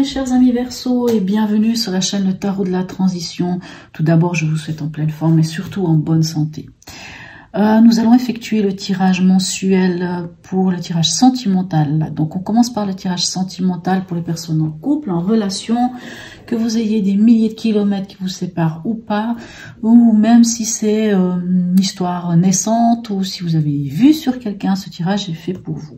chers amis Verseau et bienvenue sur la chaîne Le Tarot de la Transition. Tout d'abord, je vous souhaite en pleine forme et surtout en bonne santé. Nous allons effectuer le tirage mensuel pour le tirage sentimental. Donc on commence par le tirage sentimental pour les personnes en couple, en relation, que vous ayez des milliers de kilomètres qui vous séparent ou pas, ou même si c'est une histoire naissante ou si vous avez vu sur quelqu'un, ce tirage est fait pour vous.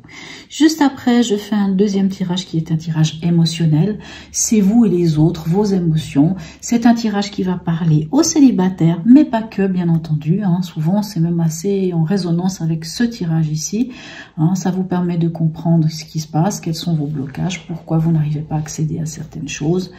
Juste après, je fais un deuxième tirage qui est un tirage émotionnel. C'est vous et les autres, vos émotions. C'est un tirage qui va parler aux célibataires, mais pas que, bien entendu. Souvent, c'est même assez en résonance avec ce tirage ici. Ça vous permet de comprendre ce qui se passe, quels sont vos blocages, pourquoi vous n'arrivez pas à accéder à certaines choses.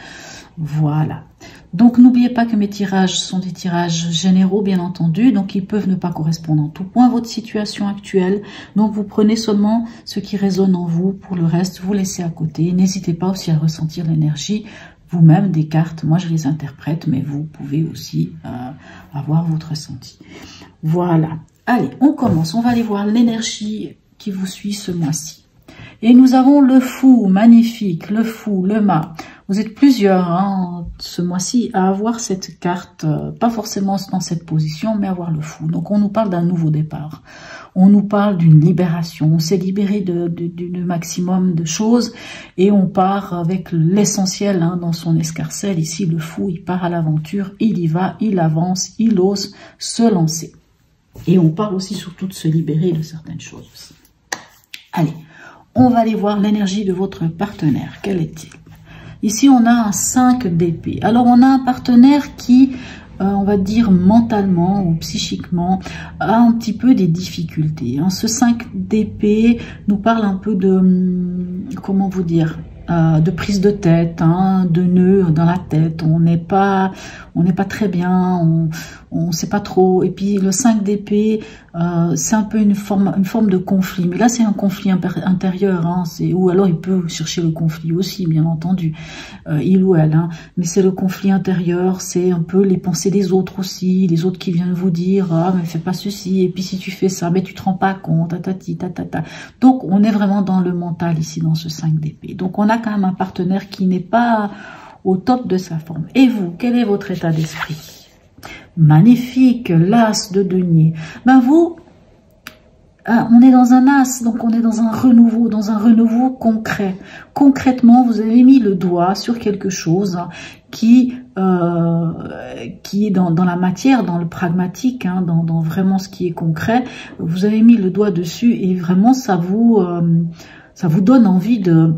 Voilà. Donc, n'oubliez pas que mes tirages sont des tirages généraux, bien entendu. Donc, ils peuvent ne pas correspondre en tout point à votre situation actuelle. Donc, vous prenez seulement ce qui résonne en vous. Pour le reste, vous laissez à côté. N'hésitez pas aussi à ressentir l'énergie vous-même des cartes. Moi, je les interprète, mais vous pouvez aussi avoir votre ressenti. Voilà. Allez, on commence. On va aller voir l'énergie qui vous suit ce mois-ci. Et nous avons le fou, magnifique, le fou, le mât. Vous êtes plusieurs ce mois-ci à avoir cette carte, pas forcément dans cette position, mais avoir le fou. Donc on nous parle d'un nouveau départ. On nous parle d'une libération. On s'est libéré du maximum de choses et on part avec l'essentiel dans son escarcelle. Ici, le fou, il part à l'aventure, il y va, il avance, il ose se lancer. Et on parle aussi surtout de se libérer de certaines choses aussi. Allez. On va aller voir l'énergie de votre partenaire. Quel est-il? Ici, on a un 5 d'épée. Alors, on a un partenaire qui, on va dire mentalement ou psychiquement, a un petit peu des difficultés. Ce 5 d'épée nous parle un peu de, comment vous dire, de prise de tête, de nœuds dans la tête. On n'est pas très bien, on sait pas trop. Et puis le 5 d'épée, c'est un peu une forme de conflit. Mais là, c'est un conflit intérieur, ou alors il peut chercher le conflit aussi, bien entendu, il ou elle. Mais c'est le conflit intérieur, c'est un peu les pensées des autres aussi, les autres qui viennent vous dire, ah mais fais pas ceci, et puis si tu fais ça, mais tu te rends pas compte, tatati, tatata. Donc on est vraiment dans le mental ici, dans ce 5 d'épée. Donc on a quand même un partenaire qui n'est pas au top de sa forme. Et vous, quel est votre état d'esprit? Magnifique, l'as de denier. Ben vous, on est dans un as, donc on est dans un renouveau concret. Concrètement, vous avez mis le doigt sur quelque chose qui est dans la matière, dans le pragmatique, dans vraiment ce qui est concret. Vous avez mis le doigt dessus et vraiment ça vous donne envie de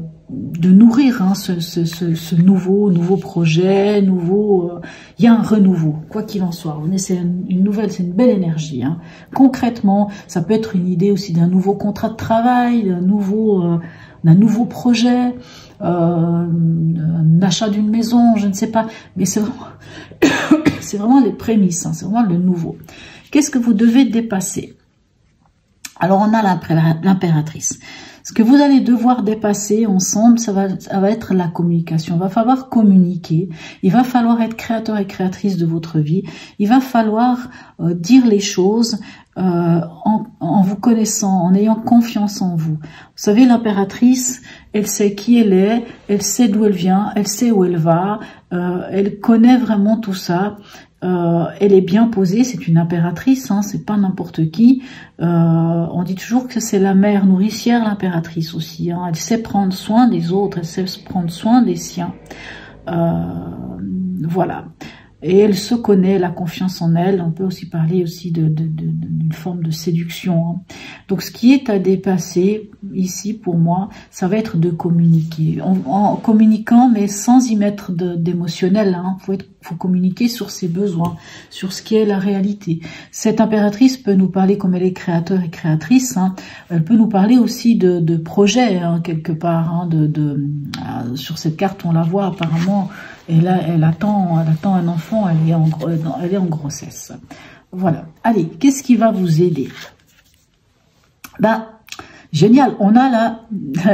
nourrir ce nouveau projet, il y a un renouveau, quoi qu'il en soit. C'est c'est une belle énergie. Concrètement, ça peut être une idée aussi d'un nouveau contrat de travail, d'un nouveau projet, un achat d'une maison, je ne sais pas, mais c'est vraiment les prémices, c'est vraiment le nouveau. Qu'est-ce que vous devez dépasser? Alors on a l'impératrice. Ce que vous allez devoir dépasser ensemble, ça va être la communication. Il va falloir communiquer. Il va falloir être créateur et créatrice de votre vie. Il va falloir dire les choses en vous connaissant, en ayant confiance en vous. Vous savez, l'impératrice, elle sait qui elle est, elle sait d'où elle vient, elle sait où elle va, elle connaît vraiment tout ça. Elle est bien posée, c'est une impératrice, c'est pas n'importe qui. On dit toujours que c'est la mère nourricière, l'impératrice aussi. Elle sait prendre soin des autres, elle sait prendre soin des siens. Voilà. Et elle se connaît, la confiance en elle. On peut aussi parler aussi d'une forme de séduction. Donc, ce qui est à dépasser ici, pour moi, ça va être de communiquer. En communiquant, mais sans y mettre d'émotionnel. Faut communiquer sur ses besoins, sur ce qui est la réalité. Cette impératrice peut nous parler, comme elle est créateur et créatrice, elle peut nous parler aussi de projets, quelque part. Sur cette carte, on la voit apparemment... Elle attend un enfant, elle est en grossesse. Voilà. Allez, qu'est-ce qui va vous aider? Génial, on a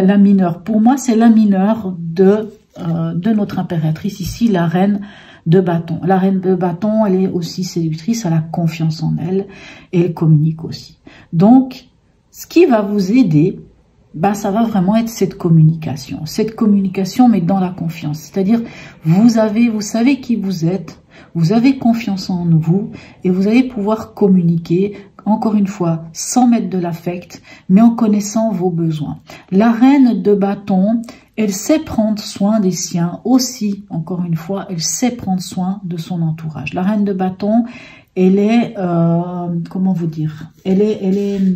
la mineure. Pour moi, c'est la mineure de notre impératrice ici, la reine de bâton. La reine de bâton, elle est aussi séductrice, elle a confiance en elle et elle communique aussi. Donc, ce qui va vous aider, ben ça va vraiment être cette communication mais dans la confiance. C'est-à-dire, vous savez qui vous êtes, vous avez confiance en vous et vous allez pouvoir communiquer, encore une fois, sans mettre de l'affect, mais en connaissant vos besoins. La reine de bâton, elle sait prendre soin des siens aussi, encore une fois, elle sait prendre soin de son entourage. La reine de bâton, elle est, comment vous dire, elle est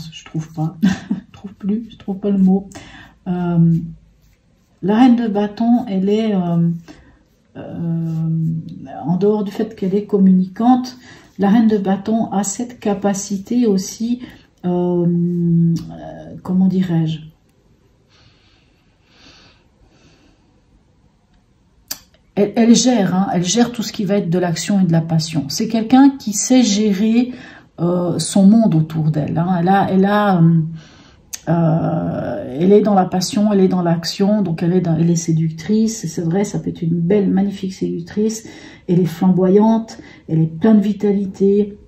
je trouve pas, je trouve pas le mot. La reine de bâton, elle est, en dehors du fait qu'elle est communicante, la reine de bâton a cette capacité aussi, comment dirais-je, elle gère tout ce qui va être de l'action et de la passion. C'est quelqu'un qui sait gérer son monde autour d'elle. Elle est dans la passion, elle est dans l'action, donc elle est séductrice. C'est vrai, ça peut être une belle, magnifique séductrice. Elle est flamboyante, elle est pleine de vitalité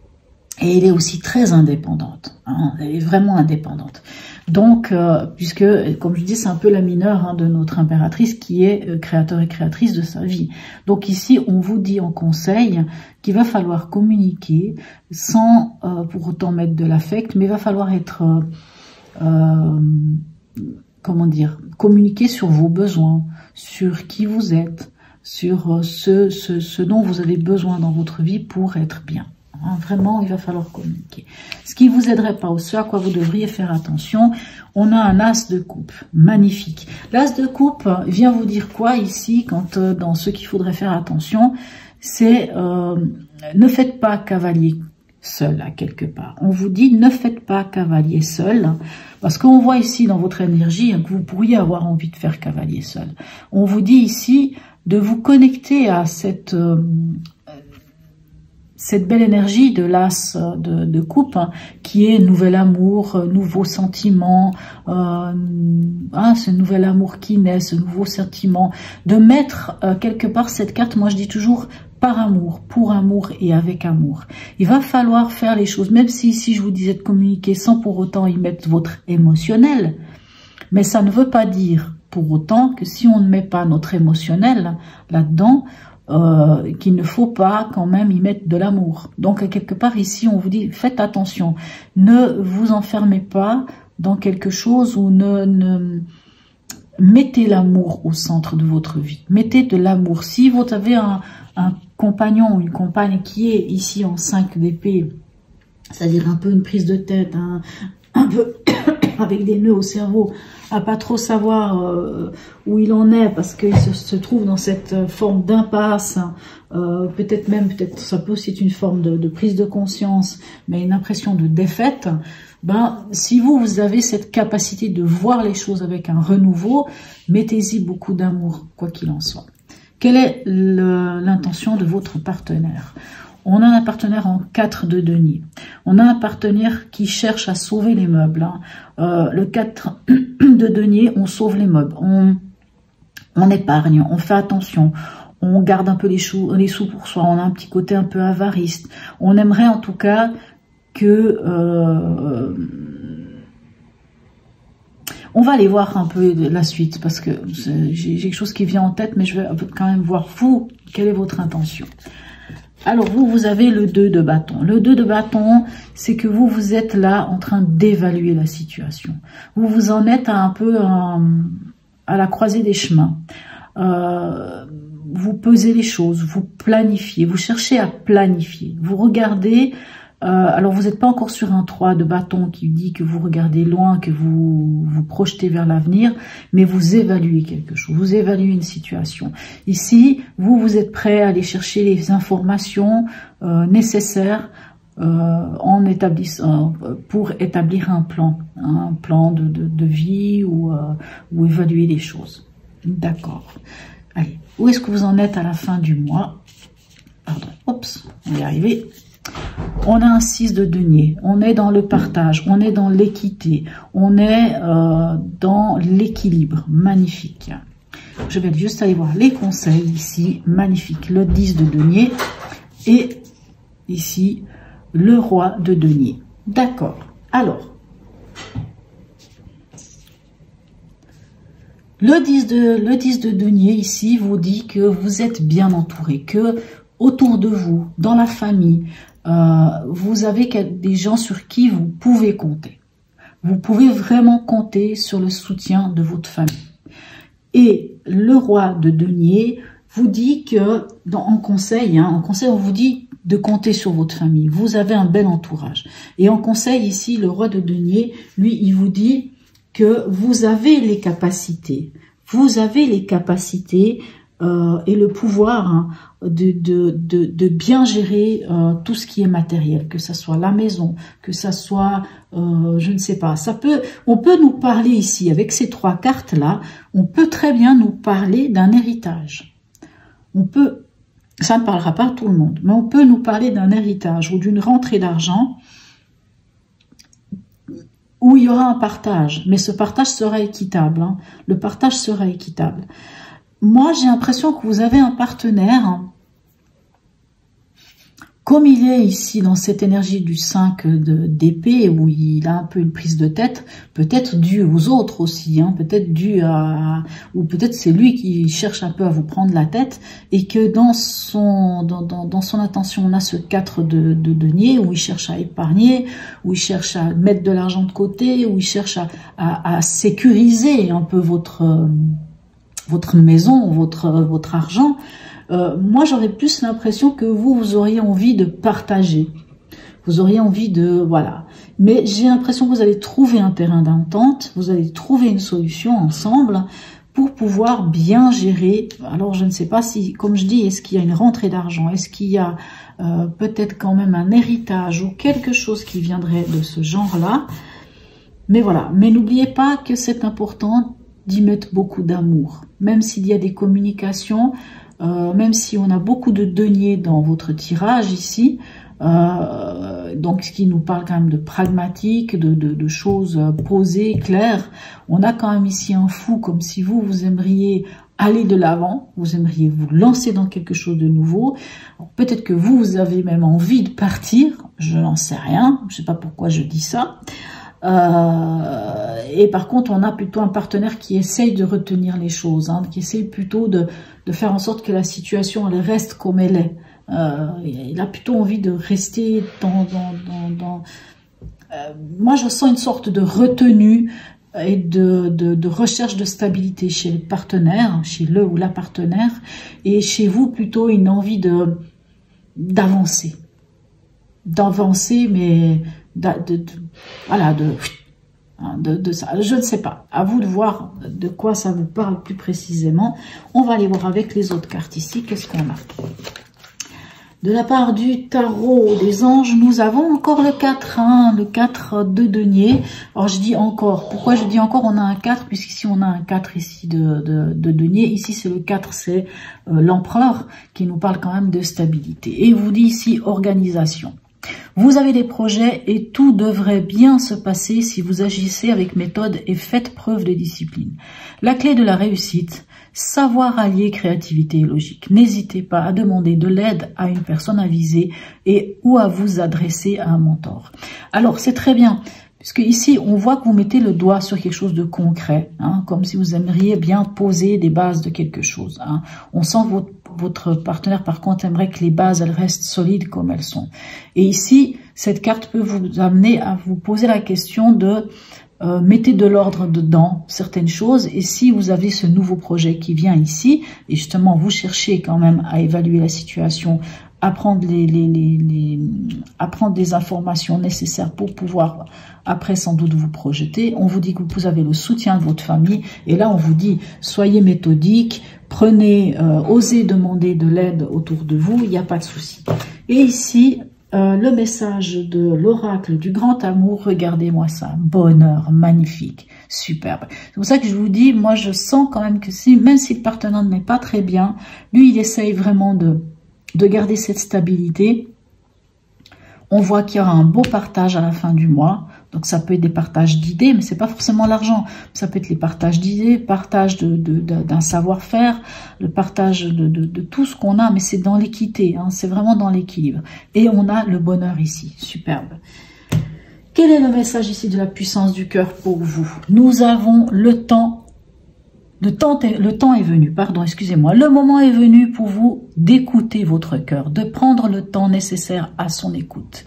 et elle est aussi très indépendante. Elle est vraiment indépendante. Donc, puisque, comme je dis, c'est un peu la mineure de notre impératrice qui est créateur et créatrice de sa vie. Donc ici, on vous dit en conseil qu'il va falloir communiquer sans pour autant mettre de l'affect, mais il va falloir être, comment dire, communiquer sur vos besoins, sur qui vous êtes, sur ce dont vous avez besoin dans votre vie pour être bien. Vraiment, il va falloir communiquer. Ce qui vous aiderait pas, ou ce à quoi vous devriez faire attention, on a un as de coupe, magnifique. L'as de coupe vient vous dire quoi ici, quand dans ce qu'il faudrait faire attention, c'est ne faites pas cavalier seul à quelque part. On vous dit ne faites pas cavalier seul, parce qu'on voit ici dans votre énergie que vous pourriez avoir envie de faire cavalier seul. On vous dit ici de vous connecter à cette belle énergie de l'as de coupe, qui est nouvel amour, nouveaux sentiments, ce nouvel amour qui naît, ce nouveau sentiment, de mettre quelque part cette carte, moi je dis toujours par amour, pour amour et avec amour. Il va falloir faire les choses, même si ici je vous disais de communiquer sans pour autant y mettre votre émotionnel, mais ça ne veut pas dire pour autant que si on ne met pas notre émotionnel là-dedans, qu'il ne faut pas quand même y mettre de l'amour. Donc quelque part ici on vous dit faites attention, ne vous enfermez pas dans quelque chose où ne mettez l'amour au centre de votre vie, mettez de l'amour. Si vous avez un compagnon ou une compagne qui est ici en 5 d'épée, c'est-à-dire un peu une prise de tête, un peu avec des nœuds au cerveau, à pas trop savoir où il en est parce qu'il se trouve dans cette forme d'impasse, peut-être ça peut aussi être une forme de prise de conscience, mais une impression de défaite. Ben, si vous avez cette capacité de voir les choses avec un renouveau, mettez-y beaucoup d'amour, quoi qu'il en soit. Quelle est l'intention de votre partenaire? On a un partenaire en 4 de denier. On a un partenaire qui cherche à sauver les meubles. Le 4 de denier, on sauve les meubles. On épargne, on fait attention. On garde un peu les sous pour soi. On a un petit côté un peu avariste. On aimerait en tout cas que... on va aller voir un peu la suite parce que j'ai quelque chose qui vient en tête, mais je vais quand même voir vous, quelle est votre intention. Alors vous avez le 2 de bâton. Le 2 de bâton, c'est que vous êtes là en train d'évaluer la situation. Vous en êtes un peu à la croisée des chemins. Vous pesez les choses, vous planifiez, vous cherchez à planifier. Vous regardez, alors vous n'êtes pas encore sur un 3 de bâton qui dit que vous regardez loin, que vous vous projetez vers l'avenir, mais vous évaluez quelque chose, vous évaluez une situation. Ici, vous êtes prêt à aller chercher les informations nécessaires pour établir un plan de vie ou évaluer les choses. D'accord. Allez, où est-ce que vous en êtes à la fin du mois? Pardon, oups, on va y arriver. On a un 6 de denier, on est dans le partage, on est dans l'équité, on est dans l'équilibre, magnifique. Je vais juste aller voir les conseils ici, magnifique, le 10 de denier et ici le roi de denier. D'accord. Alors, le 10 de denier ici vous dit que vous êtes bien entouré, que autour de vous, dans la famille, vous avez des gens sur qui vous pouvez compter. Vous pouvez vraiment compter sur le soutien de votre famille. Et le roi de denier vous dit que, en conseil, on vous dit de compter sur votre famille. Vous avez un bel entourage. Et en conseil, ici, le roi de denier, lui, il vous dit que vous avez les capacités. Vous avez les capacités et le pouvoir de bien gérer tout ce qui est matériel, que ça soit la maison, que ça soit, je ne sais pas, on peut nous parler ici, avec ces 3 cartes-là, on peut très bien nous parler d'un héritage. Ça ne parlera pas à tout le monde, mais on peut nous parler d'un héritage ou d'une rentrée d'argent où il y aura un partage, mais ce partage sera équitable. Hein. Le partage sera équitable. Moi, j'ai l'impression que vous avez un partenaire, comme il est ici dans cette énergie du 5 d'épée, où il a un peu une prise de tête, peut-être dû aux autres aussi, hein, peut-être dû à... ou peut-être c'est lui qui cherche un peu à vous prendre la tête, et que dans son attention, on a ce 4 de denier, où il cherche à épargner, où il cherche à mettre de l'argent de côté, où il cherche à sécuriser un peu votre maison, votre argent. Moi, j'aurais plus l'impression que vous auriez envie de partager. Vous auriez envie de... Voilà. Mais j'ai l'impression que vous allez trouver un terrain d'entente, vous allez trouver une solution ensemble pour pouvoir bien gérer. Alors, je ne sais pas si, comme je dis, est-ce qu'il y a une rentrée d'argent? Est-ce qu'il y a peut-être quand même un héritage ou quelque chose qui viendrait de ce genre-là? Mais voilà. Mais n'oubliez pas que c'est important d'y mettre beaucoup d'amour. Même s'il y a des communications... même si on a beaucoup de deniers dans votre tirage ici, donc ce qui nous parle quand même de pragmatique, de choses posées, claires, on a quand même ici un fou, comme si vous aimeriez aller de l'avant, vous aimeriez vous lancer dans quelque chose de nouveau. Peut-être que vous avez même envie de partir, je n'en sais rien, je ne sais pas pourquoi je dis ça. Et par contre, on a plutôt un partenaire qui essaye de retenir les choses, hein, qui essaye plutôt de faire en sorte que la situation elle reste comme elle est. Il a plutôt envie de rester moi, je sens une sorte de retenue et de recherche de stabilité chez le partenaire, chez le ou la partenaire, et chez vous plutôt une envie d'avancer, mais voilà, ça. Je ne sais pas. À vous de voir de quoi ça vous parle plus précisément. On va aller voir avec les autres cartes ici. Qu'est-ce qu'on a? De la part du tarot des anges, nous avons encore le 4, hein, le 4 de denier. Alors je dis encore. Pourquoi je dis encore? On a un 4, puisqu'ici on a un 4 ici de denier. Ici c'est le 4, c'est l'empereur qui nous parle quand même de stabilité. Et il vous dit ici organisation. Vous avez des projets et tout devrait bien se passer si vous agissez avec méthode et faites preuve de discipline. La clé de la réussite, savoir allier créativité et logique. N'hésitez pas à demander de l'aide à une personne avisée ou à vous adresser à un mentor. Alors, c'est très bien, puisque ici, on voit que vous mettez le doigt sur quelque chose de concret, hein, comme si vous aimeriez bien poser des bases de quelque chose. Hein. On sent que votre partenaire, par contre, aimerait que les bases, elles restent solides comme elles sont. Et ici, cette carte peut vous amener à vous poser la question de mettez de l'ordre dedans certaines choses. Et si vous avez ce nouveau projet qui vient ici, et justement, vous cherchez quand même à évaluer la situation, apprendre des informations nécessaires pour pouvoir après sans doute vous projeter. On vous dit que vous avez le soutien de votre famille et là on vous dit soyez méthodique, prenez, osez demander de l'aide autour de vous, il n'y a pas de souci. Et ici le message de l'oracle du grand amour, regardez-moi ça, bonheur, magnifique, superbe. C'est pour ça que je vous dis, moi je sens quand même que même si le partenaire n'est pas très bien, lui il essaye vraiment de garder cette stabilité. On voit qu'il y aura un beau partage à la fin du mois. Donc ça peut être des partages d'idées, mais c'est pas forcément l'argent. Ça peut être les partages d'idées, partage d'un savoir-faire, le partage de tout ce qu'on a, mais c'est dans l'équité, hein, c'est vraiment dans l'équilibre. Et on a le bonheur ici, superbe. Quel est le message ici de la puissance du cœur pour vous? Nous avons le temps est venu, pardon, excusez-moi. Le moment est venu pour vous d'écouter votre cœur, de prendre le temps nécessaire à son écoute.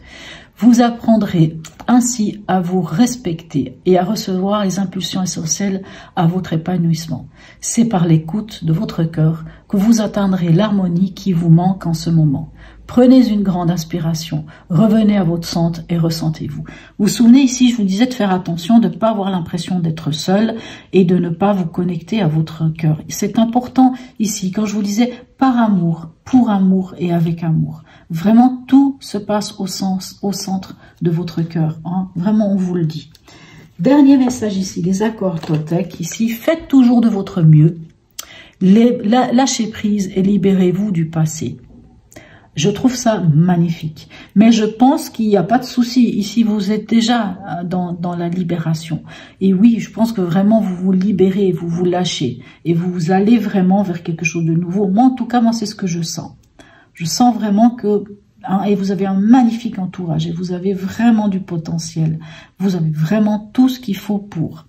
Vous apprendrez ainsi à vous respecter et à recevoir les impulsions essentielles à votre épanouissement. C'est par l'écoute de votre cœur que vous atteindrez l'harmonie qui vous manque en ce moment. Prenez une grande inspiration, revenez à votre centre et ressentez-vous. Vous vous souvenez ici, je vous disais de faire attention, de ne pas avoir l'impression d'être seul et de ne pas vous connecter à votre cœur. C'est important ici, quand je vous disais par amour, pour amour et avec amour. Vraiment, tout se passe au centre de votre cœur. Hein. Vraiment, on vous le dit. Dernier message ici, les accords Toltec. Ici, faites toujours de votre mieux. Lâchez prise et libérez-vous du passé. Je trouve ça magnifique. Mais je pense qu'il n'y a pas de souci. Ici, vous êtes déjà dans la libération. Et oui, je pense que vraiment, vous vous libérez, vous vous lâchez. Et vous allez vraiment vers quelque chose de nouveau. Moi, en tout cas, moi, c'est ce que je sens. Je sens vraiment que... Hein, et vous avez un magnifique entourage. Et vous avez vraiment du potentiel. Vous avez vraiment tout ce qu'il faut pour...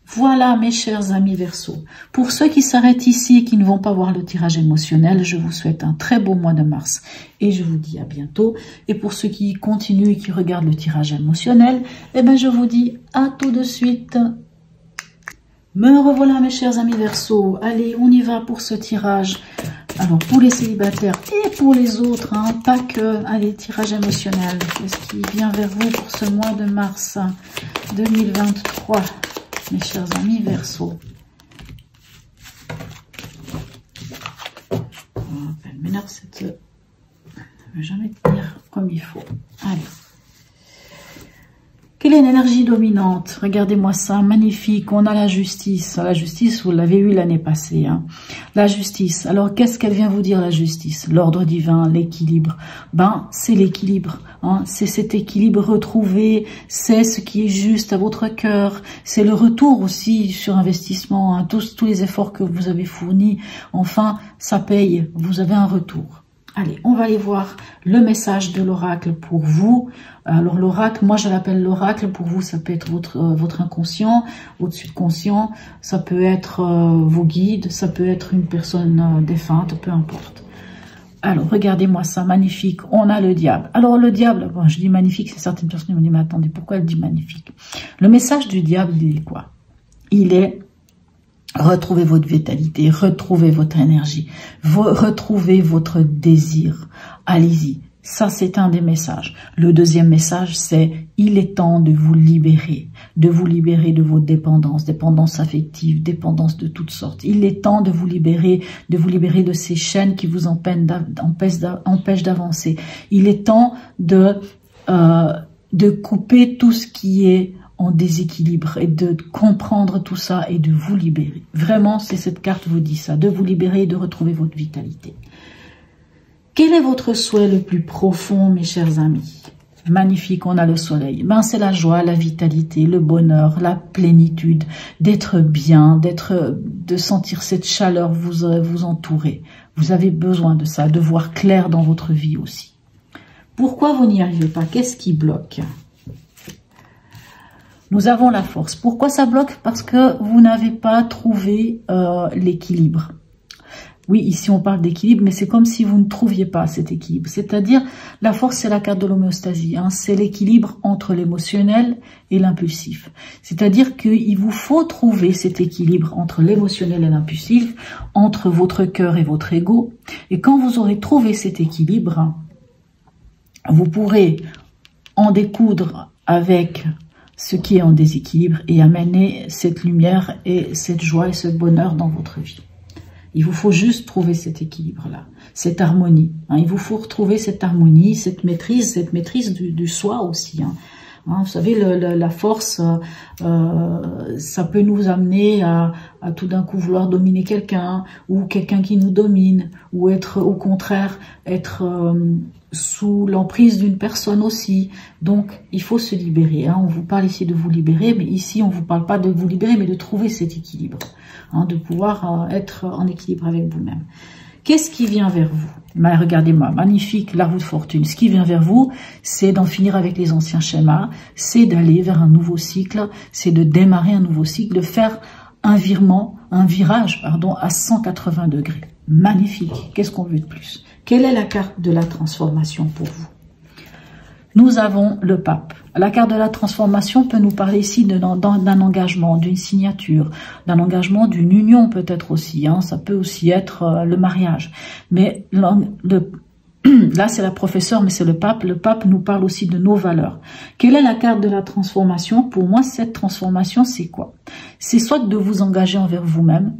Voilà mes chers amis Verseau. Pour ceux qui s'arrêtent ici et qui ne vont pas voir le tirage émotionnel, je vous souhaite un très beau mois de mars et je vous dis à bientôt. Et pour ceux qui continuent et qui regardent le tirage émotionnel, eh ben je vous dis à tout de suite. Me revoilà mes chers amis Verseau. Allez, on y va pour ce tirage. Alors pour les célibataires et pour les autres, hein, pas que. Allez, tirage émotionnel. Qu'est-ce qui vient vers vous pour ce mois de mars 2023? Mes chers amis Verseau. Mais là, ça ne va jamais tenir comme il faut. Allez. Quelle est l'énergie dominante? Regardez-moi ça, magnifique. On a la justice. La justice, vous l'avez eu l'année passée. Hein. La justice. Alors, qu'est-ce qu'elle vient vous dire, la justice? L'ordre divin, l'équilibre. Ben, c'est l'équilibre. Hein. C'est cet équilibre retrouvé. C'est ce qui est juste à votre cœur. C'est le retour aussi sur investissement. Hein. Tous les efforts que vous avez fournis. Enfin, ça paye. Vous avez un retour. Allez, on va aller voir le message de l'oracle pour vous. Alors l'oracle, moi je l'appelle l'oracle. Pour vous, ça peut être votre inconscient, votre subconscient. Ça peut être vos guides, ça peut être une personne défunte, peu importe. Alors, regardez-moi ça, magnifique. On a le diable. Alors le diable, bon, je dis magnifique, c'est certaines personnes qui me disent, mais attendez, pourquoi elle dit magnifique? Le message du diable, il est quoi? Il est... Retrouvez votre vitalité, retrouvez votre énergie, retrouvez votre désir. Allez-y, ça c'est un des messages. Le deuxième message c'est il est temps de vous libérer de vos dépendances, dépendance affective, dépendance de toutes sortes. Il est temps de vous libérer de ces chaînes qui vous empêchent d'avancer. Il est temps de couper tout ce qui est en déséquilibre et de comprendre tout ça et de vous libérer. Vraiment, c'est cette carte vous dit ça, de vous libérer et de retrouver votre vitalité. Quel est votre souhait le plus profond, mes chers amis? Magnifique, on a le soleil. Ben, c'est la joie, la vitalité, le bonheur, la plénitude, d'être bien, de sentir cette chaleur vous entourer. Vous avez besoin de ça, de voir clair dans votre vie aussi. Pourquoi vous n'y arrivez pas? Qu'est-ce qui bloque? Nous avons la force. Pourquoi ça bloque? Parce que vous n'avez pas trouvé l'équilibre. Oui, ici on parle d'équilibre, mais c'est comme si vous ne trouviez pas cet équilibre. C'est-à-dire, la force, c'est la carte de l'homéostasie. Hein, c'est l'équilibre entre l'émotionnel et l'impulsif. C'est-à-dire qu'il vous faut trouver cet équilibre entre l'émotionnel et l'impulsif, entre votre cœur et votre ego. Et quand vous aurez trouvé cet équilibre, vous pourrez en découdre avec ce qui est en déséquilibre et amener cette lumière et cette joie et ce bonheur dans votre vie. Il vous faut juste trouver cet équilibre-là, cette harmonie. Hein. Il vous faut retrouver cette harmonie, cette maîtrise du soi aussi. Hein. Hein, vous savez, la force, ça peut nous amener à tout d'un coup vouloir dominer quelqu'un, ou quelqu'un qui nous domine, ou être au contraire, être sous l'emprise d'une personne aussi. Donc, il faut se libérer. Hein. On vous parle ici de vous libérer, mais ici, on vous parle pas de vous libérer, mais de trouver cet équilibre, hein, de pouvoir être en équilibre avec vous-même. Qu'est-ce qui vient vers vous? Ben, regardez-moi, magnifique, la roue de fortune. Ce qui vient vers vous, c'est d'en finir avec les anciens schémas, c'est d'aller vers un nouveau cycle, c'est de démarrer un nouveau cycle, de faire un virage, à 180 degrés. Magnifique. Qu'est-ce qu'on veut de plus? Quelle est la carte de la transformation pour vous? Nous avons le pape. La carte de la transformation peut nous parler ici d'un engagement, d'une signature, d'un engagement, d'une union peut-être aussi. Hein. Ça peut aussi être le mariage. Mais là, c'est la professeure, mais c'est le pape. Le pape nous parle aussi de nos valeurs. Quelle est la carte de la transformation? Pour moi, cette transformation, c'est quoi? C'est soit de vous engager envers vous-même,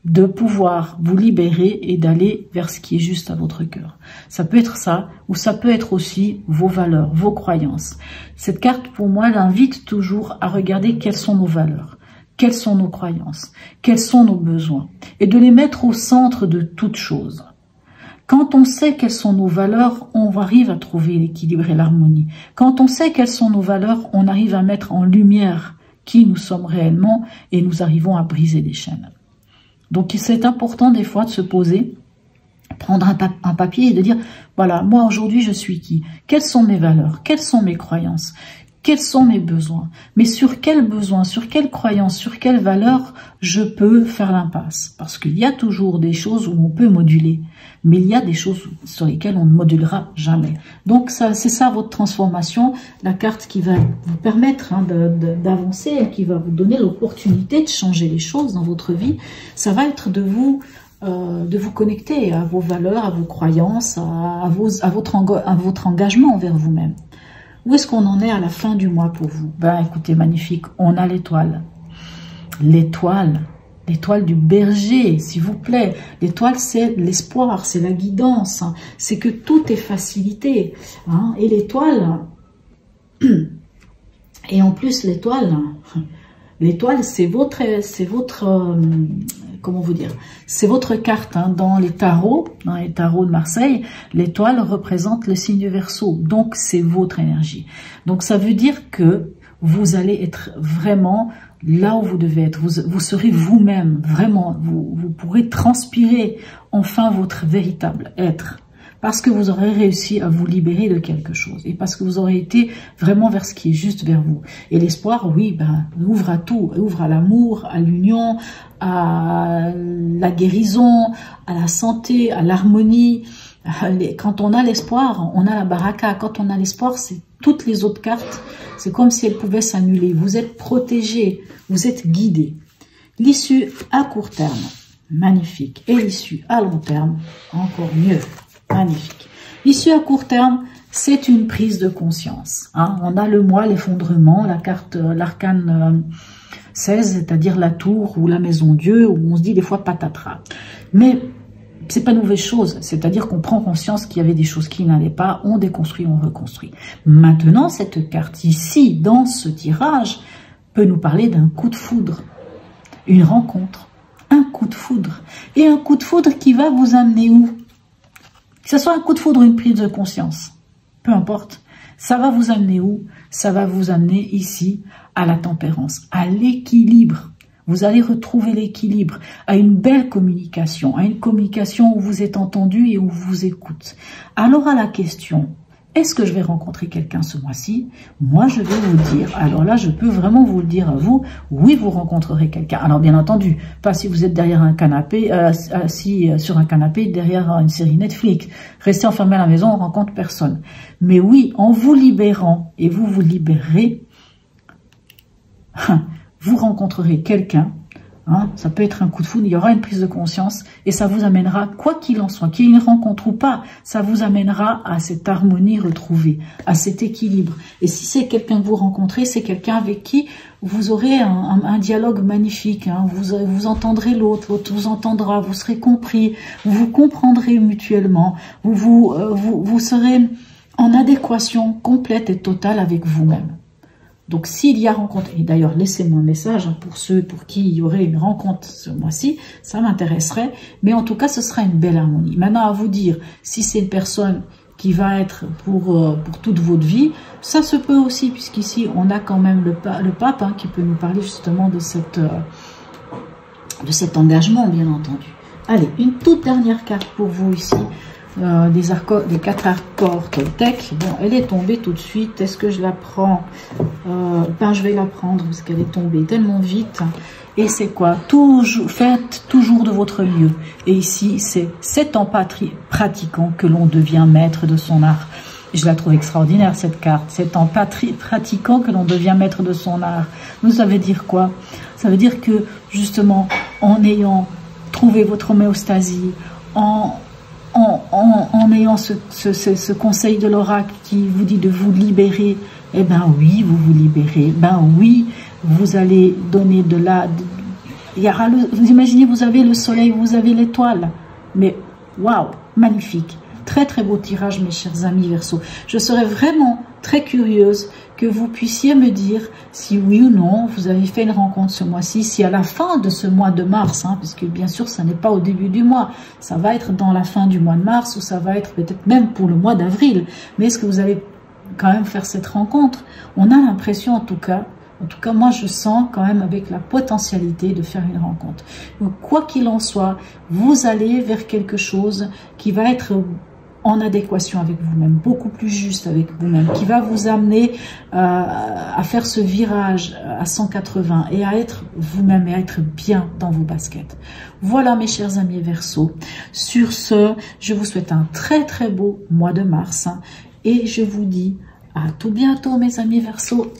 de pouvoir vous libérer et d'aller vers ce qui est juste à votre cœur. Ça peut être ça, ou ça peut être aussi vos valeurs, vos croyances. Cette carte, pour moi, elle invite toujours à regarder quelles sont nos valeurs, quelles sont nos croyances, quels sont nos besoins, et de les mettre au centre de toute chose. Quand on sait quelles sont nos valeurs, on arrive à trouver l'équilibre et l'harmonie. Quand on sait quelles sont nos valeurs, on arrive à mettre en lumière qui nous sommes réellement et nous arrivons à briser les chaînes. Donc, c'est important des fois de se poser, prendre un papier et de dire, voilà, moi aujourd'hui je suis qui? Quelles sont mes valeurs? Quelles sont mes croyances? Quels sont mes besoins? Mais sur quels besoins, sur quelles croyances, sur quelles valeurs je peux faire l'impasse? Parce qu'il y a toujours des choses où on peut moduler, mais il y a des choses sur lesquelles on ne modulera jamais. Donc, c'est ça votre transformation, la carte qui va vous permettre d'avancer, qui va vous donner l'opportunité de changer les choses dans votre vie. Ça va être de vous connecter à vos valeurs, à vos croyances, à votre engagement envers vous-même. Où est-ce qu'on en est à la fin du mois pour vous? Ben, écoutez, magnifique, on a l'étoile. L'étoile du berger, s'il vous plaît. L'étoile, c'est l'espoir, c'est la guidance, hein. C'est que tout est facilité. Hein. Et l'étoile, et en plus l'étoile, c'est votre comment vous dire, c'est votre carte, hein, dans les tarots de Marseille. L'étoile représente le signe du Verseau, donc c'est votre énergie. Donc ça veut dire que vous allez être vraiment là où vous devez être. Vous serez vous-même, vraiment. Vous pourrez transpirer enfin votre véritable être. Parce que vous aurez réussi à vous libérer de quelque chose. Et parce que vous aurez été vraiment vers ce qui est juste vers vous. Et l'espoir, oui, ouvre à tout. Ouvre à l'amour, à l'union, à la guérison, à la santé, à l'harmonie. Quand on a l'espoir, on a la baraka. Quand on a l'espoir, c'est toutes les autres cartes. C'est comme si elles pouvaient s'annuler. Vous êtes protégé, vous êtes guidé. L'issue à court terme, magnifique. Et l'issue à long terme, encore mieux. Magnifique. L'issue à court terme, c'est une prise de conscience. Hein. On a le moi, l'effondrement, la carte, l'arcane 16, c'est-à-dire la tour ou la maison Dieu, où on se dit des fois patatras. Mais c'est pas une mauvaise chose, c'est-à-dire qu'on prend conscience qu'il y avait des choses qui n'allaient pas, on déconstruit, on reconstruit. Maintenant, cette carte ici, dans ce tirage, peut nous parler d'un coup de foudre, une rencontre, un coup de foudre. Et un coup de foudre qui va vous amener où? Que ce soit un coup de foudre ou une prise de conscience, peu importe, ça va vous amener où? Ça va vous amener ici à la tempérance, à l'équilibre. Vous allez retrouver l'équilibre, à une belle communication, à une communication où vous êtes entendu et où vous écoute. Alors à la question, est-ce que je vais rencontrer quelqu'un ce mois-ci? Moi, je vais vous dire, alors là, je peux vraiment vous le dire à vous, oui, vous rencontrerez quelqu'un. Alors bien entendu, pas si vous êtes derrière un canapé, assis sur un canapé, derrière une série Netflix. Restez enfermé à la maison, on ne rencontre personne. Mais oui, en vous libérant, et vous vous libérez, vous rencontrerez quelqu'un, hein, ça peut être un coup de foudre, il y aura une prise de conscience et ça vous amènera, quoi qu'il en soit, qu'il y ait une rencontre ou pas, ça vous amènera à cette harmonie retrouvée, à cet équilibre. Et si c'est quelqu'un que vous rencontrez, c'est quelqu'un avec qui vous aurez un dialogue magnifique, hein, vous entendrez l'autre, l'autre vous entendra, vous serez compris, vous vous comprendrez mutuellement, vous serez en adéquation complète et totale avec vous-même. Donc, s'il y a rencontre, et d'ailleurs, laissez-moi un message pour ceux pour qui il y aurait une rencontre ce mois-ci, ça m'intéresserait, mais en tout cas, ce sera une belle harmonie. Maintenant, à vous dire, si c'est une personne qui va être pour toute votre vie, ça se peut aussi, puisqu'ici, on a quand même le pape hein, qui peut nous parler justement de cet engagement, bien entendu. Allez, une toute dernière carte pour vous ici. Des 4 accords Toltec. Bon, elle est tombée tout de suite. Est-ce que je la prends? Ben, je vais la prendre parce qu'elle est tombée tellement vite. Et c'est quoi? Faites toujours de votre mieux. Et ici, c'est en pratiquant que l'on devient maître de son art. Je la trouve extraordinaire, cette carte. C'est en pratiquant que l'on devient maître de son art. Donc, ça veut dire quoi? Ça veut dire que, justement, en ayant trouvé votre homéostasie, en ayant ce conseil de l'oracle qui vous dit de vous libérer, eh ben oui, vous vous libérez. Ben oui, vous allez donner de la... vous imaginez, vous avez le soleil, vous avez l'étoile. Mais waouh, magnifique. Très très beau tirage, mes chers amis Verseau. Je serais vraiment très curieuse que vous puissiez me dire si oui ou non vous avez fait une rencontre ce mois-ci, si à la fin de ce mois de mars, hein, parce que bien sûr ça n'est pas au début du mois, ça va être dans la fin du mois de mars ou ça va être peut-être même pour le mois d'avril, mais est-ce que vous allez quand même faire cette rencontre? On a l'impression en tout cas moi je sens quand même avec la potentialité de faire une rencontre. Donc, quoi qu'il en soit, vous allez vers quelque chose qui va être en adéquation avec vous-même, beaucoup plus juste avec vous-même, qui va vous amener à faire ce virage à 180 et à être vous-même et à être bien dans vos baskets. Voilà mes chers amis Verseau. Sur ce, je vous souhaite un très très beau mois de mars hein, et je vous dis à tout bientôt mes amis Verseau.